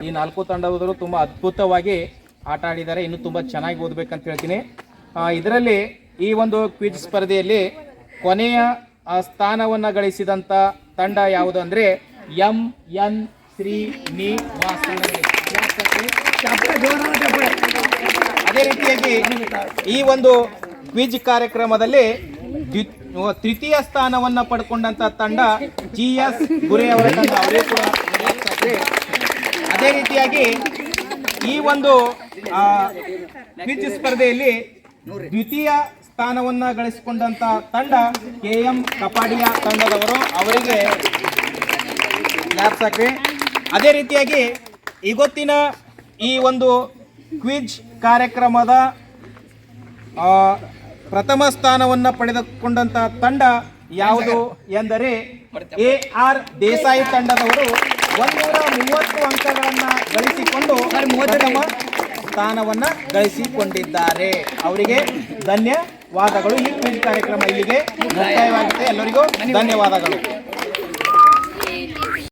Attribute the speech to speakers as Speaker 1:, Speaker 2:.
Speaker 1: ಈ 4 ತಂಡದವರು ತುಂಬ ಅದ್ಭುತವಾಗಿ ಆಟ ಆಡಿದ್ದಾರೆ. ಇನ್ನೂ ತುಂಬ ಚೆನ್ನಾಗಿ ಓದಬೇಕಂತ ಹೇಳ್ತೀನಿ. ಇದರಲ್ಲಿ ಈ ಒಂದು ಕ್ವಿಜ್ ಸ್ಪರ್ಧೆಯಲ್ಲಿ ಕೊನೆಯ ಸ್ಥಾನವನ್ನು ಗಳಿಸಿದಂಥ ತಂಡ ಯಾವುದು ಅಂದರೆ MN ಶ್ರೀನಿವಾಸ. ಅದೇ ರೀತಿಯಾಗಿ ಈ ಒಂದು ಕ್ವಿಜ್ ಕಾರ್ಯಕ್ರಮದಲ್ಲಿ ತೃತೀಯ ಸ್ಥಾನವನ್ನು ಪಡ್ಕೊಂಡಂಥ ತಂಡ GS ಗುರೆ ಅವರ ತಂಡ, ಅವರೇ ಕೂಡ. ಅದೇ ರೀತಿಯಾಗಿ ಈ ಒಂದು ಕ್ವಿಜ್ ಸ್ಪರ್ಧೆಯಲ್ಲಿ ದ್ವಿತೀಯ ಸ್ಥಾನವನ್ನು ಗಳಿಸಿಕೊಂಡಂಥ ತಂಡ KM ಕಪಾಡಿಯ ತಂಡದವರು, ಅವರಿಗೆ ಲ್ಯಾಬ್ಸ್ ಹಾಕಿ. ಅದೇ ರೀತಿಯಾಗಿ ಇವತ್ತಿನ ಈ ಒಂದು ಕ್ವಿಜ್ ಕಾರ್ಯಕ್ರಮದ ಪ್ರಥಮ ಸ್ಥಾನವನ್ನು ಪಡೆದುಕೊಂಡಂಥ ತಂಡ ಯಾವುದು ಎಂದರೆ AR ದೇಸಾಯಿ ತಂಡದವರು 130 ಅಂಕಗಳನ್ನು ಗಳಿಸಿಕೊಂಡು ಪ್ರಥಮ ಸ್ಥಾನವನ್ನು ಗಳಿಸಿಕೊಂಡಿದ್ದಾರೆ. ಅವರಿಗೆ ಧನ್ಯವಾದಗಳು. ಈ ಕ್ವಿಜ್ ಕಾರ್ಯಕ್ರಮ ಇಲ್ಲಿಗೆ ಮುಕ್ತಾಯವಾಗಿದೆ. ಎಲ್ಲರಿಗೂ ಧನ್ಯವಾದಗಳು.